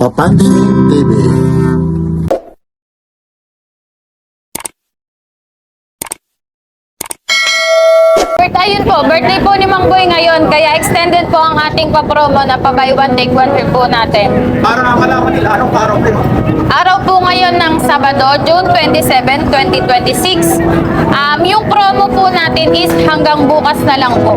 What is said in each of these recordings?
Papansin TV. Ayun po, birthday po ni Mang Boy ngayon, kaya extended po ang ating pa-promo na pa-buy one take one free po natin. Para malaman nila anong araw din. Araw po ngayon ng Sabado, June 27, 2026. Yung promo po natin is hanggang bukas na lang po.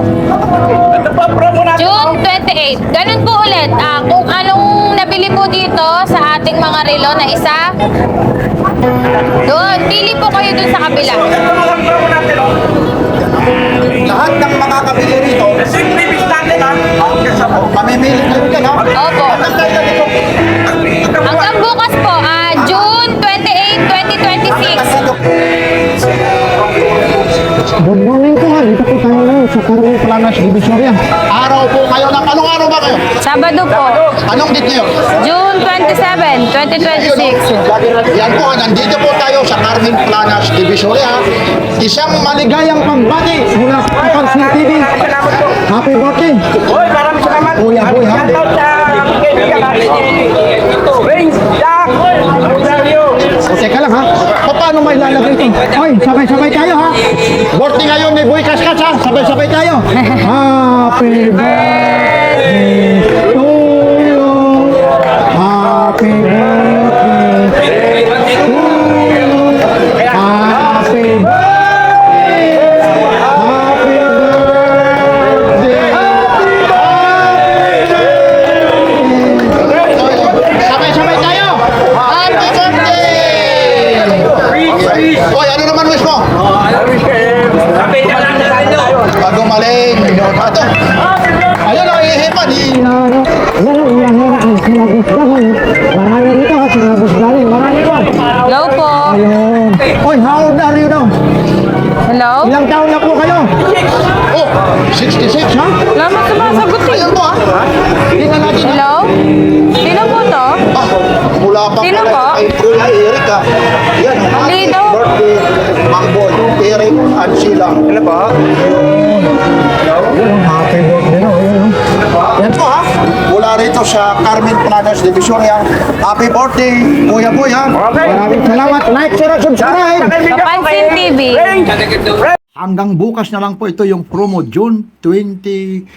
June 28. Ganun po ulit. Kung anong nabili po dito sa ating mga relo na isa, doon, pili po kayo dun sa kabila. Lahat ng makakabili rito, mamimili kayo din ha? Opo. Hanggang kailan ito? Hanggang bukas po, June 28, 2026. Good morning po ha. Dito po tayo ngayon sa Carmen Planas Divisoria. Araw po kayo ng anong araw ba kayo? Sabado po, Anong date niyo? June 27, 2026. Yan po, nandito po tayo sa Carmen Planas Divisoria. Isang maligayang pagbati mula sa Papansin TV. Happy birthday! Hoy, maraming salamat. Kuya Boy, ha? Shoutout sa kaibigan natin. Ring, Jack, Rosario. O, teka lang ha. Paano may lalagay ito? Hoy, sabay-sabay tayo ha. Birthday ngayon ni Boy Kaskas ha. Sabay-sabay tayo. Happy birthday to you. Happy birthday to you. Happy birthday. Happy birthday. Sabay-sabay tayo. Happy birthday. Hoy, ano naman wish mo? Sabi niya lang na tayo. Pagumaling. Ito. Ayun ang ihipan. Marami dito kasi nabusgaling. Marami po. Hello po. Ayun. Oy, how old are you daw? Hello? Ilang taon na po kayo? Oh, 66 ha? Wala mo sumasagot eh. Ayun po ha? Tingnan natin. Hello? Sino po to? Ah, mula pa Sino pala po? kay Kuya Eric ha. Yan, happy Lino. birthday, Mangboy, Eric at Silang. Ano ba? Happy birthday na. Ayun. Yan po ha. Mula rito sa Carmen Planas Divisoria. Happy birthday, Kuya Boy ha. Maraming salamat. Like, share, at subscribe. Papansin TV. Hanggang bukas na lang po ito yung promo June 28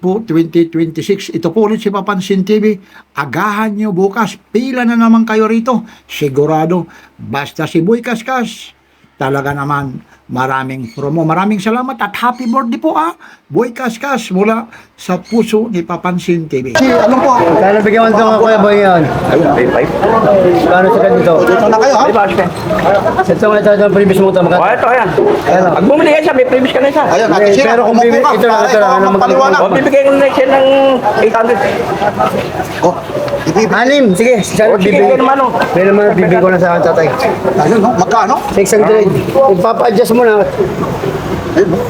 po, 2026. Ito po ulit si Papansin TV. Agahan nyo bukas. Pila na naman kayo rito. Sigurado. Basta si Boy Kaskas. Talaga naman maraming promo. Maraming salamat at happy birthday po Boy Kaskas mula sa puso ni Papansin TV. Ano po? Kaya bigyan mo ito nga Kuya Boy yan. Kano sa ganito? Dito na kayo ha. Ito nga ito ang previous mo ito. Oh, ito yan. Pag bumili ka siya, may previous ka na isa. Ayun, Ate Sira, Pero kung umupo bibi- ka. ito lang, ito lang, ano Magpaliwanag. O, bibigay ko na siya ng 800. Oh, ibibigay. Anim, sige. Sige, O, sige, ikaw naman, oh. May naman bibig ko na sa akin, tatay. Ayun, no? Magkano? 600. Ipapa-adjust mo na.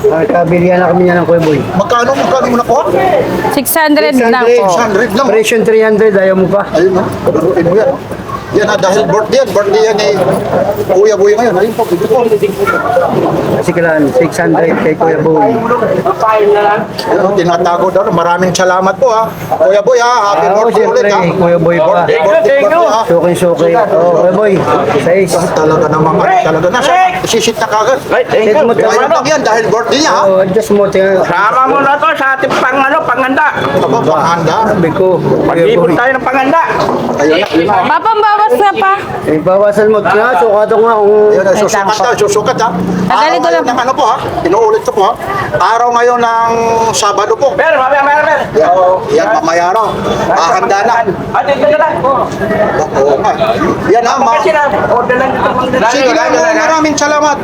Nakabilihan na kami niya ng Kuya Boy. Magkano mo nakuha? 600 lang po. 600 lang. Operation 300, ayaw mo pa. Ayun, no? Turuin mo yan. Yan dahil birthday yan ni Kuya Boy ngayon. Ayun po, bigyan po. Kasi kailangan 600 kay Kuya Boy. Ayun, tinatago daw. Maraming salamat po Kuya Boy happy birthday ulit siyempre, Kuya Boy pa. Birthday Suki-suki. Kuya Boy, 6. Talaga naman, talaga na. Isisit na kagad. Right, thank Set you. mo ito. Ayun lang yan dahil birthday niya Oh, adjust mo. Tingnan. Sama mo na to sa ating panganda. Aba, panghanda. Sabi ko, Kuya Mag-ipon Boy. tayo ng panganda. Ayun na. Papambawas na pa. Eh, bawasan mo. Tingnan, sukato nga kung... Ayun, susukat ha. Araw Tagalin ko ngayon lang. ng ano po inuulit ko po Araw ngayon ng Sabado po. Mer, mamaya. Yan, mamaya raw. Handa na. Ate, ito na lang. Oo nga. Yan Kasi na, order lang ito. Sige lang, maraming salamat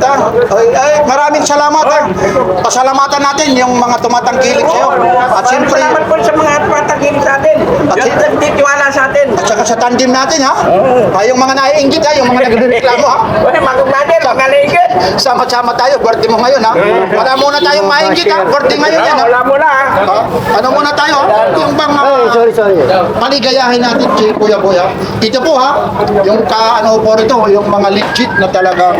maraming salamat Pasalamatan natin yung mga tumatangkilik sa'yo. At siyempre, Salamat po sa mga patagin sa atin. Yung nagtitiwala sa atin. at saka sa tandem natin yung mga naiinggit yung mga nagreklamo Uy, magong natin, magaligid. Sama-sama tayo, birthday mo ngayon Wala muna tayong mainggit birthday ngayon yan Wala mo na. Ano muna tayo yung bang Ay, sorry. paligayahin natin si Kuya Boy Ito po yung ano po rito, yung mga legit na talagang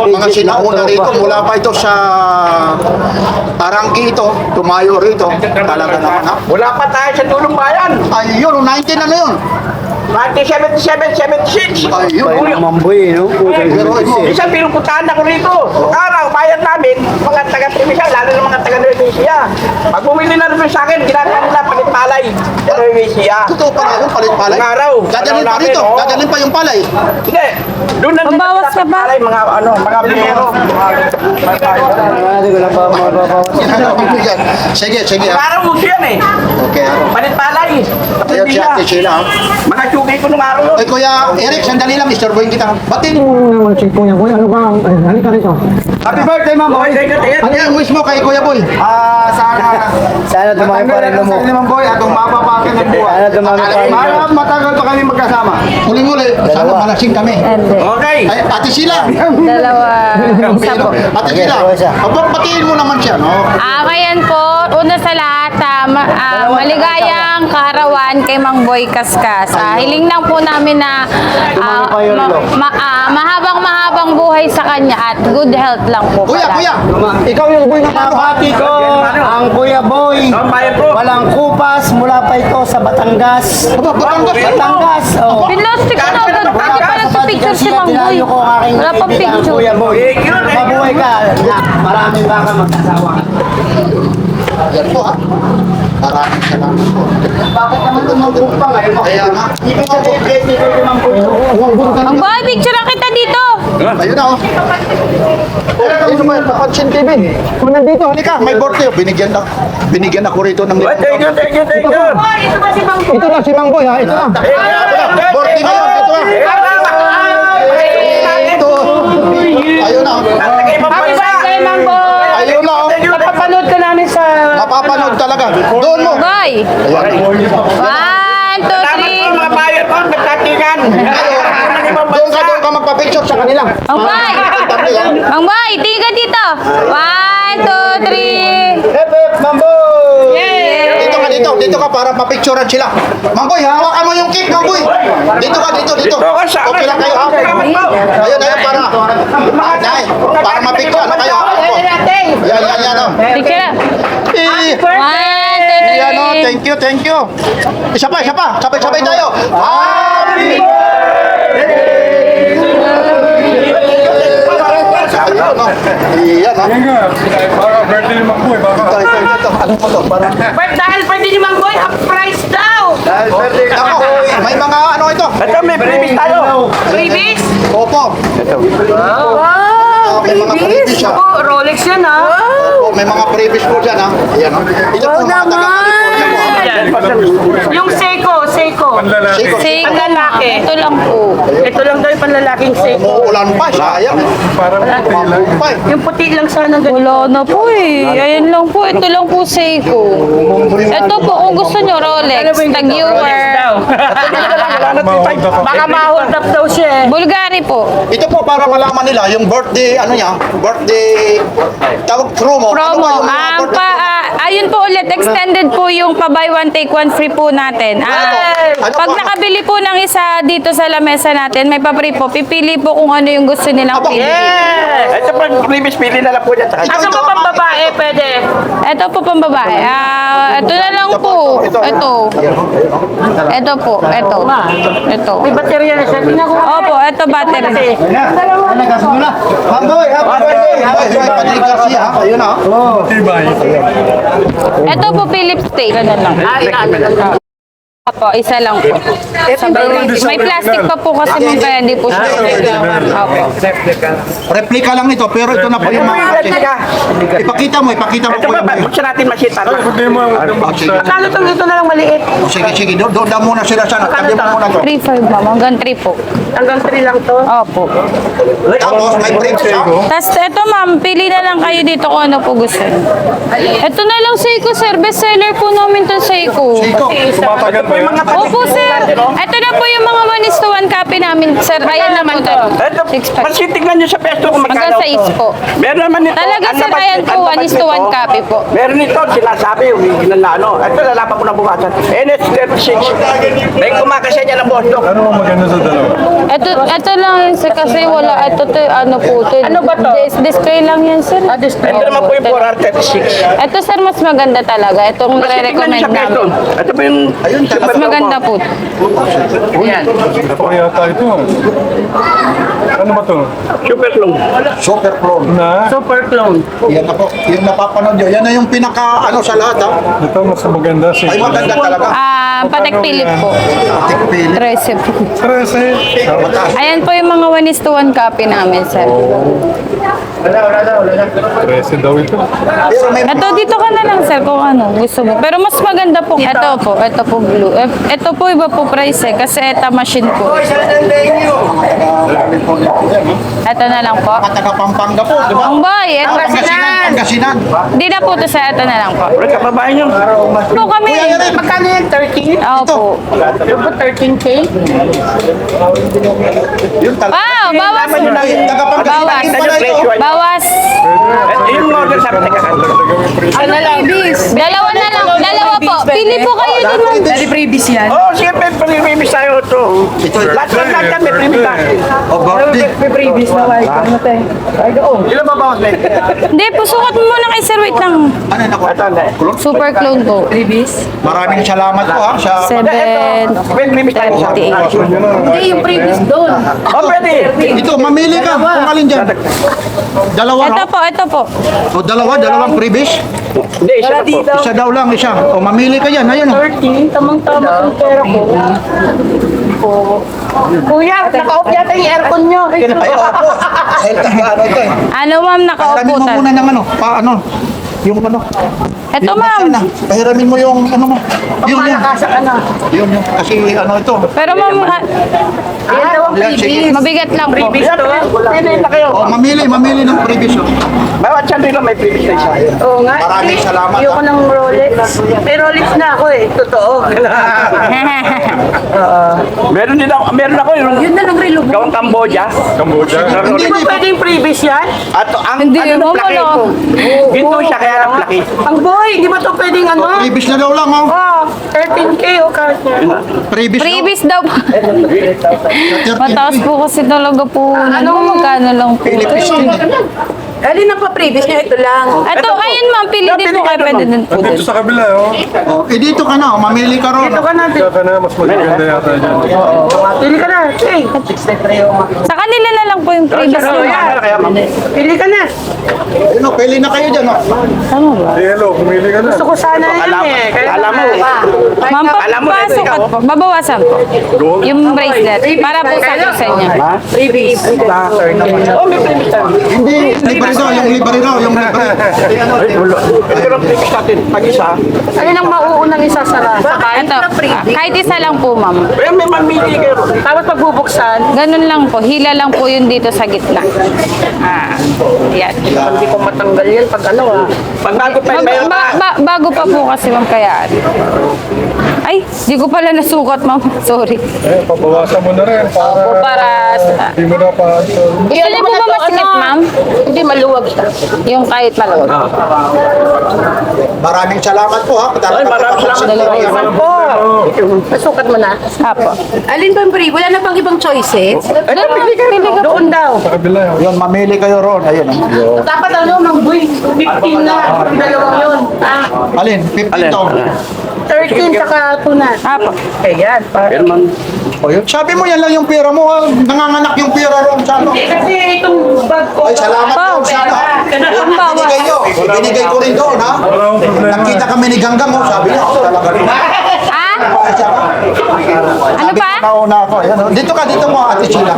mga sinauna rito mula pa ito sa Arangki ito, tumayo rito. Talaga naman Wala pa tayo sa tulong bayan. Ay yun, 19 ano yun? 1977, 76. Bay naman boy, no? Isang pinupuntahan ako rito. Araw, bayan namin, mga taga-Primisya, lalo na mga taga-Nuevesia. Pag bumili na rin sa akin, ginagawa nila palit-palay sa Nuevesia. Totoo pa nga yun, palit palay. Ang araw. Dadalhin pa Araw rito, namin, oh. dadalhin pa yung palay. Hindi. Doon na Mabawas ka ba? Palay, mga mga biyero. Hindi ko lang pa mababawas. Sige, sige. ha. Araw mo yan eh. Okay, ano. Palit-palay. Ayaw si Ate Sheila. ha. Mga tsugi ko nung araw yun. Oy, Kuya Eric, sandali lang, istorbohin kita. Batin. Happy birthday, ma'am boy! Ano yung wish mo kay Kuya Boy? Sana dumami pa rin mo. Boy, atong mapapakin ng Sana dumami pa rin mo. Matagal pa kami magkasama. Uling-uli, sana malasing kami. Okay. Ay, Ate Sheila. Dalawa. Isa po. Ate Okay, Sheila, isa. batiin mo naman siya, no? Ngayon po, una sa lahat, maligayang kaarawan kay Mang Boy Kaskas. Hiling lang po namin na pa yun, Lo. mahabang buhay sa kanya at good health lang po. Kuya, pala. Kuya. Ikaw yung boy na kapati ko, ang Kuya Boy. Ang bayan bro. Walang kupas, mula pa ito sa Batangas. Batangas, oh. Pinlastic na agad. Bakit pala sa picture si Mang Boy? Tinayo ko ang aking Wala pang kaibigan, picture. Kuya Boy. Mabuhay ka, na maraming baka magkasawa. Yan po, ha? Maraming salamat po. Bakit naman tumagod pa ngayon? Kaya nga. Ibig sabihin, birthday ko yung Mang Boy. Mang Boy, picture na kita dito. Ayun na, oh. Ayun naman, Papansin TV. Kung nandito, halika, may birthday. Binigyan ako rito ng Thank you, thank you, thank you. Ito na si Mang Boy, ha? Ito na. Birthday ngayon, ito na. Ito. Ayun na. Happy birthday, Mang Boy. Ayun na, oh. Napapanood ka namin sa... Mapapanood talaga. Doon mo. Boy. Ayan. 1, 2, Mga bayan ko, nagtatigan. Doon ka magpa-picture sa kanila. Mang Boy. Mang Boy, tiga dito. 1, 2, 3. Hep, hep, Mang Boy! Dito ka para mapicturean sila. Mangboy, hawakan mo yung cake, Mangboy. Dito ka, dito. Okay lang kayo, ha? Ayun, para. Nay, para mapicture, ano kayo? Yan, oh. Picture na. 1, 2, 3. Yan, oh. Thank you. Isa pa. Sabay tayo. Happy Ayun, oh. Yan, oh. Baka birthday ni Makboy, baka. Ito. Ano po to? Para. Dahil pwede ni Mang Boy, half price daw. Ako, may mga ano ito. Ito, may previous tayo. Previous? Opo. Wow, May mga previous siya. Rolex yan ha. Opo, may mga previous po dyan, ha? Ayan, oh. Ito po, mga taga-California po, ha? Yung Seiko. Panlalaki. Seiko. Panlalaki. Ito lang po. Ito lang daw yung panlalaking Seiko. Umuulan pa, sayang. Parang puti lang. Umuulan pa, eh. Yung puti lang sana ganito. Wala na po eh. Ayan lang po. Ito lang po Seiko. Ito po, kung gusto nyo, Rolex. Tag-viewer. Baka ma-hold up daw siya eh. Bulgari po. Ito po, para malaman nila, yung birthday, ano niya, birthday, tawag promo. Ano ba Promo. yung mga birthday promo? Ayun po ulit, extended po yung pa-buy one take one free po natin. Ano Pag po? nakabili po ng isa dito sa lamesa natin, may pa-free po. Pipili po kung ano yung gusto nilang Aba, pili. Yeah! Ito pa, previous pili na lang po niya. Asa ito, pa pang babae, pwede? Ito po pang babae. Ito na lang po. Ito. Ito po. Ito. May baterya na siya. Tingnan ko. Opo, ito battery. Nagkasimula. Mang Boy, happy birthday! Ay, Patrick Garcia, ha? Ayun, ha? Tibay. Ito po Philips tape. Ganun lang. Opo, isa lang po. May plastic pa po kasi mga kaya hindi po siya. Opo. Replica lang nito, pero ito na po yung mga Ipakita mo Ito po ba, yung buksan natin machine para. Hindi mo. sige. Kano ito na lang maliit? Sige, doon muna sila sana. Tabi mo muna to. 3.5 ma'am, hanggang 3 po. Hanggang 3 lang to. Opo. Tapos may breaks, ha? Tapos ito ma'am, pili na lang kayo dito kung ano po gusto. Ito na lang Seiko sir, best seller po namin to Seiko. Tumatagal ba yun? Opo sir, ito na po yung mga 1:1 copy namin sir. Ayan naman to. Ito, 6.5. pasitignan nyo sa pesto kung Hanggang magkano. 6 po. Meron naman ito. Talaga sir, ayan po, 1:1 copy po. Meron ito, sinasabi, original na ano. Ito, lalaban ko na bukasan. NS36. May kumakasya niya ng Boston. Ano ang maganda sa dalawa? Ito lang yun sir, kasi wala, ito ano po. Ano ba to? Display lang yan sir. Display. Ito naman po yung 436. Ito sir, mas maganda talaga. Itong Pasitignan nyo re-recommend sa pesto. namin. Ito po yung... Ayun, Mas maganda po. Ito yata ito. Ano ba ito? Super clone. Super clone. Na? Super clone. Yan na po. Yung napapanood nyo. Yan na yung pinaka ano sa lahat ha. Ito mas maganda si... Ay maganda talaga. Patek Philip po. Tikpili. 13 po. 13. Ayan po yung mga 1:1 copy namin, sir. 13 daw ito. Pero may Ito, dito ka na lang, sir, kung ano, gusto mo. Pero mas maganda po. Ito po blue. Ito po iba po price eh, kasi ito machine po. Ito na lang po. taga Pampanga po, di ba? Ang boy, ito. Pangasinan. Hindi na po ito sa ito na lang po. Ulit kababayan nyo. Po kami. Magkano yan? 13? Oo po. Yung po 13K? Yun talaga. Wow, bawas. Taga Pangasinan Bawas. din pala ito. Bawas. Yung order sa akin. Ano lang? Dalawa na lang. Dalawa po. Pili po kayo din, ma'am. Oh, siyempre, pre-previous tayo ito. Lahat yan, may previous tayo. O, birthday. Ilan ba bawas na ito? Hindi po, sukat mo muna kay sir. Wait lang. Ano yun ako? Super clone po. Maraming salamat po ha. Sa 7. May previous tayo sa akin. 48. Oh, pwede. Ito, mamili ka. Kung alin dyan. Dalawa, Ito no? po, ito po. O, dalawang previous. Hindi, isa na po. Isa daw lang, isa. O, mamili ka yan. Ayun, o. 13, tamang-tama ang pera ko. Kuya, naka-off yata yung aircon nyo. Ay, opo. Ay, ano ito eh. Ano, ma'am, nakaupo Pahiramin mo tayo. muna ng ano. Ano. Yung ano. Ito, yung ma'am. makina. Pahiramin mo yung ano mo. Yung yan. Malakasan ka na. Yung. Kasi ano ito. Pero ma'am, Yan daw ang Yan, sige. previous. mabigat lang po. Previous to. Pili na kayo. O, mamili ng previous. O. Bawat siya nila may previous na isa. Oo nga. Maraming salamat, Ayoko ha. ng Rolex. May Rolex na ako eh. Totoo. Meron ako yung Yun na lang relo mo. gawang Cambodia. Cambodia. Hindi, Di ba hindi. pwedeng previous yan? At ang Hindi, ano na mo plaki wala. ko. Ginto siya kaya lang plaki. Ang boy, di ba to pwedeng ano? Previous na daw lang, o. Oh, 13K o kahit na. Previous. Previous daw po. Sa 13. Mataas po kasi talaga po. Ano, magkano lang po. Philippines. Alin na pa previous niya? Ito lang. Ito, ayun ma'am, pili din po kayo. Pwede din po Dito din. sa kabila, oh. O, dito ka na, o. Mamili ka ron. Ito ka na. Kaya ka na, mas maganda yata dyan. Pili ka na. Hey. Sa kanila na lang po yung previous Oh, niyo. yeah. Kaya Pili ka na. Ayun, o, pili na kayo dyan, o. Tama ba? Hello, pumili ka na. Gusto ko sana yan eh. Kaya alam mo. Ma'am, Alam mo na ito, pasukat ikaw. po. Babawasan po. Yung bracelet. Para po sa inyo. previous. Oh, may previous tayo. Hindi, libre daw, yung libre daw, yung libre. Ito lang previous natin. Pag-isa. Alin ang mauunang isasara? Ito, kahit isa lang po ma'am. Pero may mamili kayo. Tapos pagbubuksan, Ganun lang po. Hila lang po yun dito sa gitna. Yan. hindi ko matanggal yan pag ano ah. Pag bago pa mayroon pa. Bago pa po kasi ma'am kaya. Ay, di ko pala nasukat ma'am. Sorry. Eh, pabawasan mo na rin para hindi mo na pa... Gusto niyo po ba masikip ma'am? Hindi maluwag siya. Yung kahit maluwag. Maraming salamat po, ha. Ay, maraming salamat po. Masukat mo na. Apo. Alin ba yung free? Wala na bang ibang choices? Ay, pili kayo. Doon daw. Sa kabila, oh. Yun, mamili kayo ron. Ayun, o. Dapat ano, mangboy. 15 na. Dalawang yun. Alin? 15 to. 13 saka tuna. Apo. Ayan. O, yun. Sabi mo yan lang yung pera mo, ha. Nanganganak yung pera ron sa ano. Kasi itong bag ko. Ay, salamat po sa ano. Ang bawa. Binigay nyo. Binigay ko rin doon, ha. Wala akong problema. Nakita kami ni Ganggang, oh. Sabi niya, oh, talaga rin. Ah? Ano pa? Nauna ako. Ayan, oh. Dito ka, dito mo, Ate Sheila.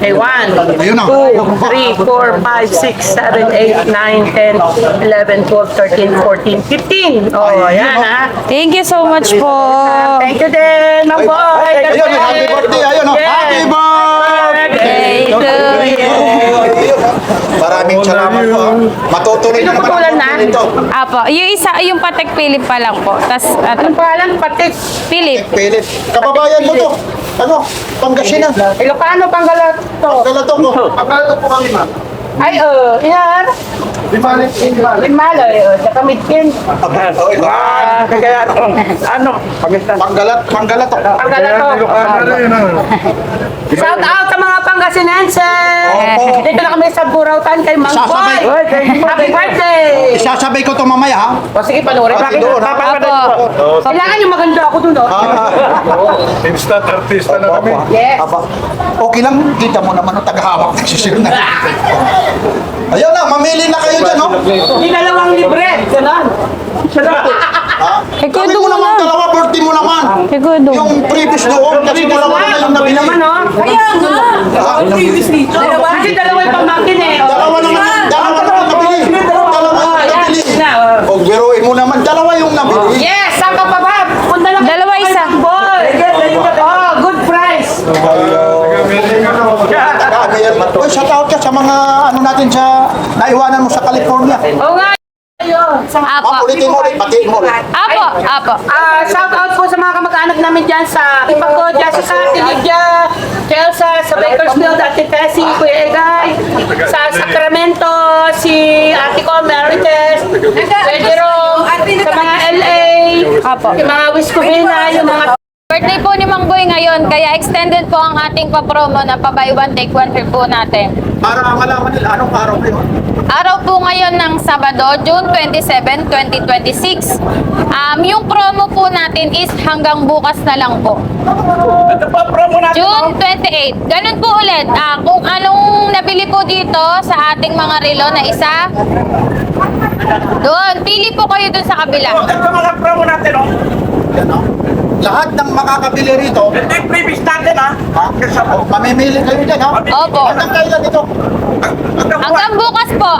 Okay, 1, Ayun na. 2, 3, 4, 5, 6, 7, 8, 9, 10, 11, 12, 13, 14, 15. Oh, ayan ha. Thank you so much po. Thank you din, Mang Boy. Ayun, happy birthday. Ayun, oh. Yes. Happy birthday. Thank you. Maraming salamat po, ha. Matutuloy naman Pinuputulan na? ito. Apo. Yung isa, yung Patek Philip pa lang po. Tas, Anong pangalan? Patik. Philip. Pilit. Kababayan mo to. Ano? Pangasinan. Ilocano, Pangalato. Galato po. Galato po kami, ma'am. Ay, yan. Limalo, saka mitkin. Kaya ano, Pangitan. Panggalat to. Ang gala to. Shout out sa mga Pangasinense! Opo. Dito na kami sa Burautan kay Mang Sasabay. Boy! Happy birthday! Isasabay ko to mamaya ha. O sige, panoorin. Bakit Bakit? doon? Opo. Kailangan yung maganda ako dun, oh. Instant artista na kami. Yes. Aba, okay lang, kita mo naman ang tagahawak ng sisil na. Ayun na, mamili na kayo dyan, no? Ginalawang libre. Ganon. Kay Kuya Sabi Dong mo naman, na. dalawa, birthday mo naman. Kay Kuya Dong. Yung previous doon, kasi dalawa na yung nabili. Naman, oh. Kaya nga. Kasi dalawa yung pamangkin, eh. Oh. Dalawa naman nabili. Dalawa yung nabili. O, biruin mo naman, dalawa yung nabili. Yes, saan ka pa ba? Punta na Dalawa, isa. Boy. Oh, good price. Uy, shout out ka sa mga ano natin sa naiwanan mo sa California. Oo nga. Ayun. Apo. Ulitin mo ulit, pati mo ulit. Apo. Shout out po sa mga kamag-anak namin dyan sa Ipaco, Jessica, Lydia, Chelsea, sa Bakersfield, Ate Tessie, Kuya Egay, sa Sacramento, si Ate ko, Merites, Kuya Jerome, sa mga LA, Apo. yung mga Wiscovina, yung mga Birthday po ni Mang Boy ngayon, kaya extended po ang ating pa-promo na pa-buy one take one free po natin. Para malaman nila anong araw kayo. Araw po ngayon ng Sabado, June 27, 2026. Yung promo po natin is hanggang bukas na lang po. Ito po, promo natin. June 28. Ganun po ulit. Kung anong nabili po dito sa ating mga relo na isa, doon, pili po kayo doon sa kabila. Ito mga promo natin, oh. Yan, no? Lahat ng makakabili rito, Ito yung previous natin, ha. mamimili kayo dyan, ha? Opo. Hanggang kailan ito? Hanggang bukas po,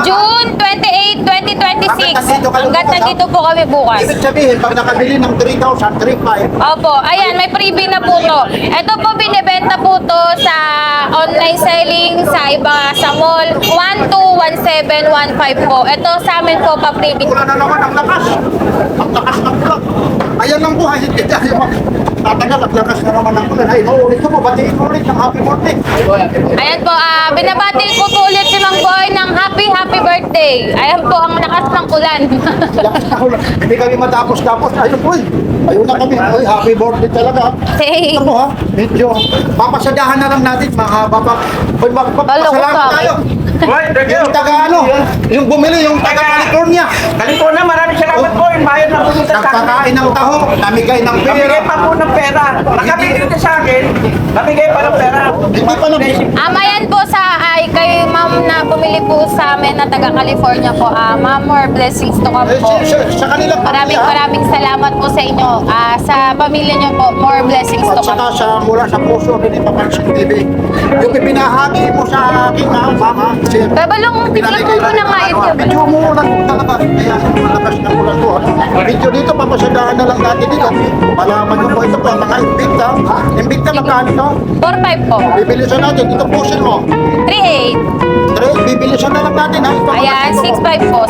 June 28, 2026. Hanggat nandito po kami bukas. Ibig sabihin, pag nakabili ng 3,000, 3,500, Opo, ayan, may freebie na po to. Ito po, binibenta po to sa online selling, sa iba, sa mall. 121715 po. Ito sa amin po, pa-freebie. wala na naman ang lakas. Ang lakas ng ulan. Ayan lang po, hindi tayo tatagal at lakas na naman ng ulan. Ay, maulit ko po, batiin mo ulit ng happy birthday. Ayan po, binabati ko po ulit si Mang Boy ng happy birthday. Ayan po, ang lakas ng ulan. Lakas na ulan. Hindi kami matapos-tapos. Ayun po, ayun na kami. Ay, happy birthday talaga. Hey. Ito po ha, medyo papasadahan na lang natin, mahaba pa. Magpapasalamat tayo. Boy, thank you. Yung taga ano, yung bumili, yung taga California. California, maraming salamat po. Yung bayad na pumunta sa akin. Nagpakain ng taho, namigay ng pera. Namigay pa po ng pera. Nakabili din sa akin, namigay pa ng pera. Hindi pa lang. Yan po kay ma'am na bumili po sa amin na taga California po. Ma'am, more blessings to come po. Sa kanila Maraming salamat po sa inyo. Sa pamilya niyo po, more blessings to at saka come. sa mula sa puso ni Papansin TV. Yung ipinahagi mo sa aking mama, sir. Babalong, titignan ko na nga ito. Medyo umuulan po talaga. Kaya malakas na ulan po. Medyo dito, papasadahan na lang natin dito. Malaman nyo po ito po, mga Invicta. Invicta, magkano to? 4-5 po. Bibilisan natin. Ito pusin mo. 3-8. Bibilisan na lang natin ha. Ito, Ayan, 6-5 po.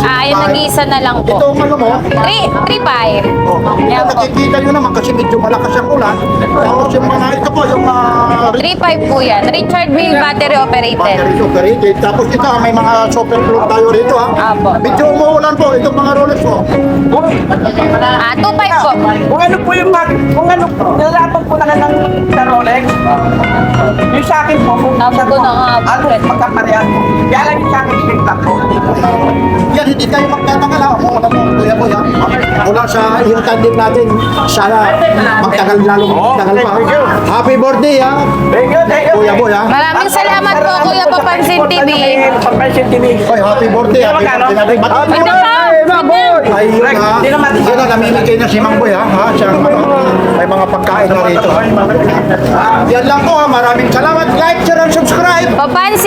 Ayan, nag-iisa na lang Ito po. ang ano mo. 3-5. Oh, Ayan po. nakikita nyo naman kasi medyo malakas ang ulan. Tapos yung mga ito po, yung 3-5 po yan. Richard Mill battery operated. battery operated. Tapos ito, may mga super proof tayo rito ha. Apo. Medyo umuulan po, itong mga Rolex mo. 2-5 po. Kung ano po yung kung ano, nilalaban po na ng sa Rolex, yung sa akin po, kung Tama ko na nga. ano, magkaparehan po. Kaya lang yung sa akin, spectac po. Yan, hindi tayo magtatagal ha. Umuulan mo, Kuya Boy ha. Mula sa yung tandem natin, sana magtagal lalo magtagal pa. Happy birthday ha. Thank you, thank you. Kuya Boy ha. Maraming salamat po, Kuya Papansin TV. Papansin TV. Oy, happy birthday. Happy birthday natin. Wait na pa. Ayun ha. Yun na, namimigay na si Mang Boy ha. Siya, may mga pagkain na rito. Yan lang po ha. Maraming salamat. Like, share, and subscribe. Papansin